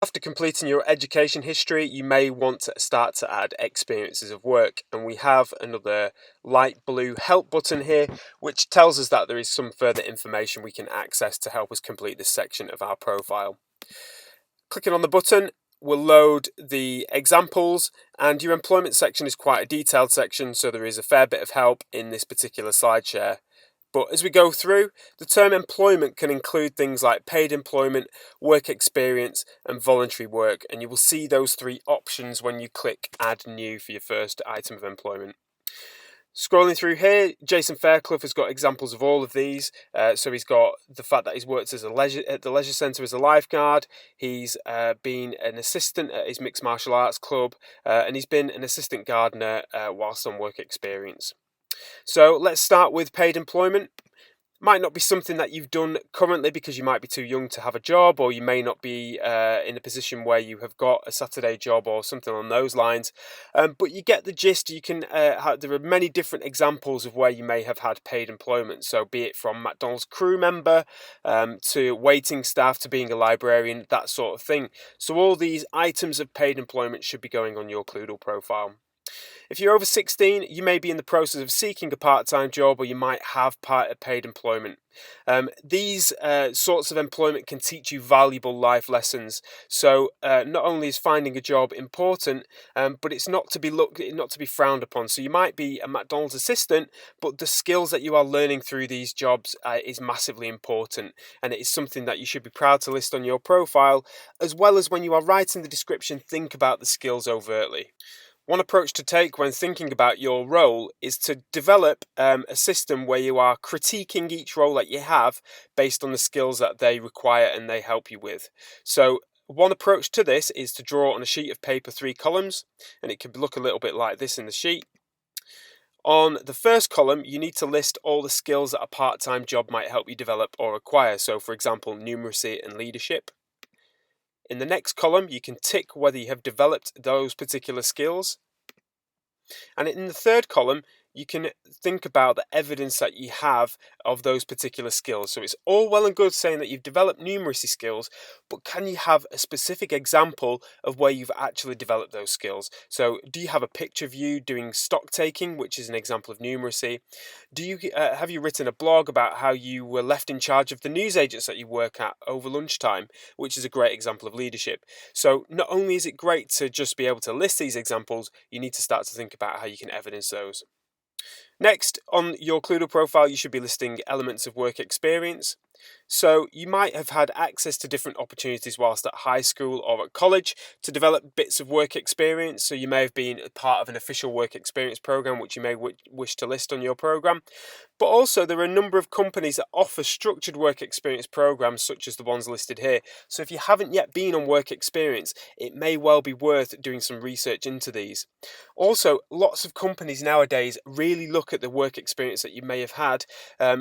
After completing your education history, you may want to start to add experiences of work, and we have another light blue help button here which tells us that there is some further information we can access to help us complete this section of our profile. Clicking on the button will load the examples, and your employment section is quite a detailed section, so there is a fair bit of help in this particular slide share. But as we go through, the term employment can include things like paid employment, work experience, and voluntary work. And you will see those three options when you click Add New for your first item of employment. Scrolling through here, Jason Fairclough has got examples of all of these. So he's got the fact that he's worked at the leisure centre as a lifeguard. He's been an assistant at his mixed martial arts club, and he's been an assistant gardener whilst on work experience. So let's start with paid employment. Might not be something that you've done currently because you might be too young to have a job, or you may not be in a position where you have got a Saturday job or something on those lines. But you get the gist. You can there are many different examples of where you may have had paid employment. So be it from McDonald's crew member to waiting staff to being a librarian, that sort of thing. So all these items of paid employment should be going on your Cloodle profile. If you're over 16, you may be in the process of seeking a part-time job, or you might have paid employment. These sorts of employment can teach you valuable life lessons. So not only is finding a job important, but it's not to be frowned upon. So you might be a McDonald's assistant, but the skills that you are learning through these jobs is massively important, and it is something that you should be proud to list on your profile, as well as when you are writing the description, think about the skills overtly. One approach to take when thinking about your role is to develop a system where you are critiquing each role that you have based on the skills that they require and they help you with. So one approach to this is to draw on a sheet of paper 3 columns, and it can look a little bit like this in the sheet. On the first column, you need to list all the skills that a part-time job might help you develop or acquire. So for example, numeracy and leadership. In the next column, you can tick whether you have developed those particular skills. And in the third column, you can think about the evidence that you have of those particular skills. So it's all well and good saying that you've developed numeracy skills, but can you have a specific example of where you've actually developed those skills? So do you have a picture of you doing stock taking, which is an example of numeracy? Have you written a blog about how you were left in charge of the newsagents that you work at over lunchtime, which is a great example of leadership? So not only is it great to just be able to list these examples, you need to start to think about how you can evidence those. Next, on your Cloodle profile, you should be listing elements of work experience. So you might have had access to different opportunities whilst at high school or at college to develop bits of work experience. So you may have been part of an official work experience program, which you may wish to list on your program. But also there are a number of companies that offer structured work experience programs such as the ones listed here. So if you haven't yet been on work experience, it may well be worth doing some research into these. Also, lots of companies nowadays really look at the work experience that you may have had.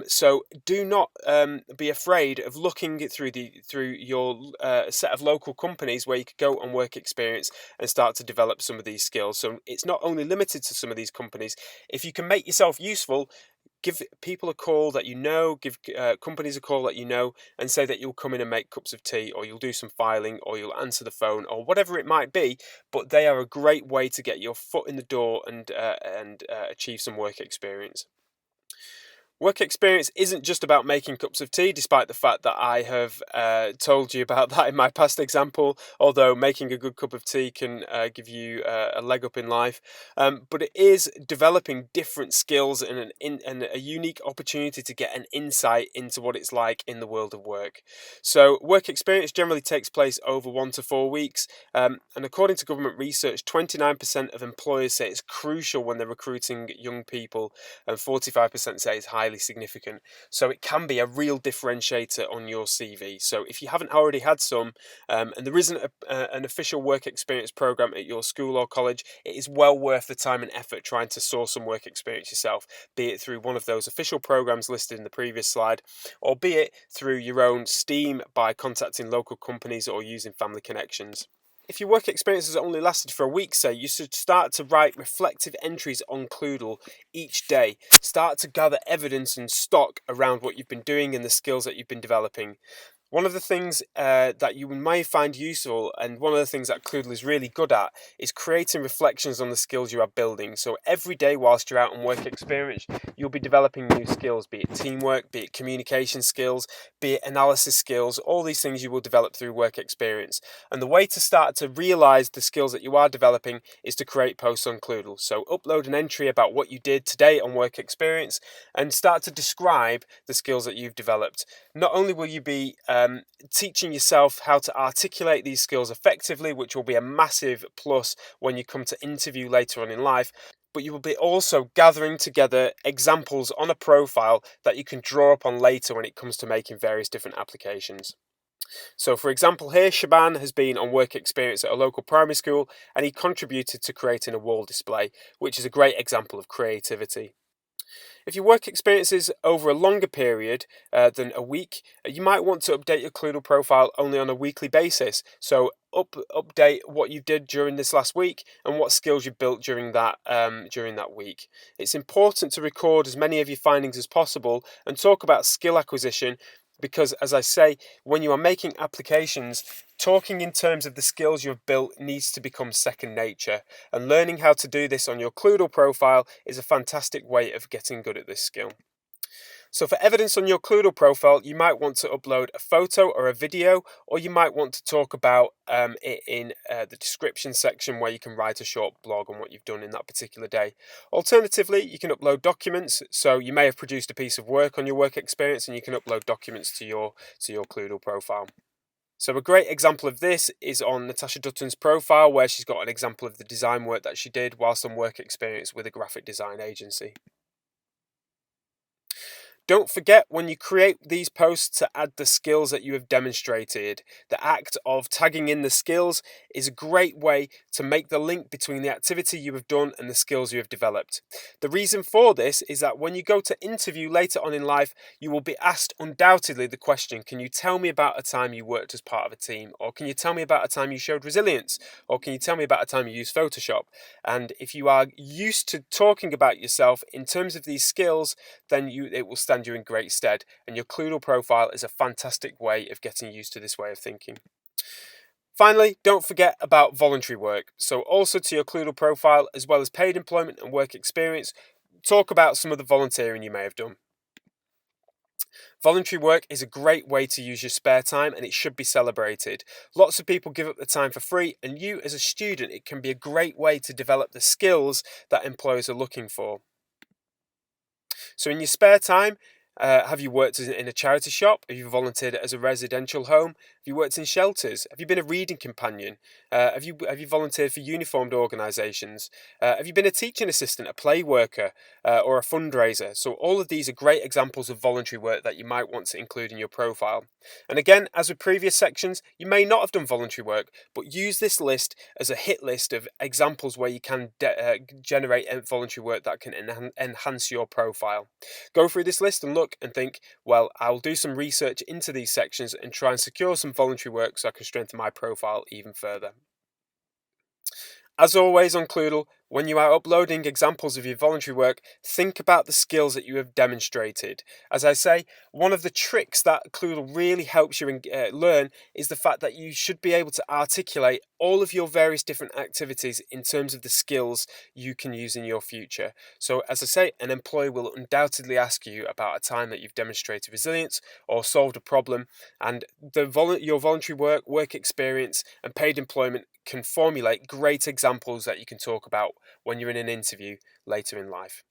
So do not be afraid of looking through your set of local companies where you could go on work experience and start to develop some of these skills. So it's not only limited to some of these companies. If you can make yourself useful, give people a call that you know, give companies a call that you know, and say that you'll come in and make cups of tea, or you'll do some filing, or you'll answer the phone, or whatever it might be. But they are a great way to get your foot in the door and achieve some work experience. Work experience isn't just about making cups of tea, despite the fact that I have told you about that in my past example, although making a good cup of tea can give you a leg up in life. But it is developing different skills and a unique opportunity to get an insight into what it's like in the world of work. So work experience generally takes place over 1 to 4 weeks. And according to government research, 29% of employers say it's crucial when they're recruiting young people, and 45% say it's highly significant. So it can be a real differentiator on your CV. So if you haven't already had some, and there isn't an official work experience program at your school or college, it is well worth the time and effort trying to source some work experience yourself, be it through one of those official programs listed in the previous slide, or be it through your own steam by contacting local companies or using family connections. If your work experience has only lasted for a week, say, you should start to write reflective entries on Cloodle each day. Start to gather evidence and stock around what you've been doing and the skills that you've been developing. One of the things that you may find useful, and one of the things that Cloodle is really good at, is creating reflections on the skills you are building. So every day whilst you're out on work experience, you'll be developing new skills, be it teamwork, be it communication skills, be it analysis skills. All these things you will develop through work experience. And the way to start to realize the skills that you are developing is to create posts on Cloodle. So upload an entry about what you did today on work experience and start to describe the skills that you've developed. Not only will you be teaching yourself how to articulate these skills effectively, which will be a massive plus when you come to interview later on in life, but you will be also gathering together examples on a profile that you can draw upon later when it comes to making various different applications. So for example here, Shaban has been on work experience at a local primary school and he contributed to creating a wall display, which is a great example of creativity. If your work experience is over a longer period than a week, you might want to update your Cloodle profile only on a weekly basis. So update what you did during this last week and what skills you built during that week. It's important to record as many of your findings as possible and talk about skill acquisition because, as I say, when you are making applications, talking in terms of the skills you've built needs to become second nature, and learning how to do this on your Cloodle profile is a fantastic way of getting good at this skill. So for evidence on your Cloodle profile, you might want to upload a photo or a video, or you might want to talk about it in the description section where you can write a short blog on what you've done in that particular day. Alternatively, you can upload documents. So you may have produced a piece of work on your work experience and you can upload documents to your Cloodle profile. So a great example of this is on Natasha Dutton's profile, where she's got an example of the design work that she did whilst on work experience with a graphic design agency. Don't forget when you create these posts to add the skills that you have demonstrated. The act of tagging in the skills is a great way to make the link between the activity you have done and the skills you have developed. The reason for this is that when you go to interview later on in life, you will be asked undoubtedly the question, can you tell me about a time you worked as part of a team? Or can you tell me about a time you showed resilience? Or can you tell me about a time you used Photoshop? And if you are used to talking about yourself in terms of these skills, then it will stand you in great stead, and your Cloodle profile is a fantastic way of getting used to this way of thinking. Finally, don't forget about voluntary work. So also to your Cloodle profile, as well as paid employment and work experience, talk about some of the volunteering you may have done. Voluntary work is a great way to use your spare time and it should be celebrated. Lots of people give up the time for free, and you as a student, it can be a great way to develop the skills that employers are looking for. So in your spare time, have you worked in a charity shop? Have you volunteered as a residential home? Have you worked in shelters? Have you been a reading companion? Have you volunteered for uniformed organisations? Have you been a teaching assistant, a play worker, or a fundraiser? So all of these are great examples of voluntary work that you might want to include in your profile. And again, as with previous sections, you may not have done voluntary work, but use this list as a hit list of examples where you can generate voluntary work that can enhance your profile. Go through this list and look and think, well, I'll do some research into these sections and try and secure some voluntary work so I can strengthen my profile even further. As always on Cloodle, when you are uploading examples of your voluntary work, think about the skills that you have demonstrated. As I say, one of the tricks that Cloodle really helps you learn is the fact that you should be able to articulate all of your various different activities in terms of the skills you can use in your future. So as I say, an employer will undoubtedly ask you about a time that you've demonstrated resilience or solved a problem, and your voluntary work experience and paid employment can formulate great examples that you can talk about when you're in an interview later in life.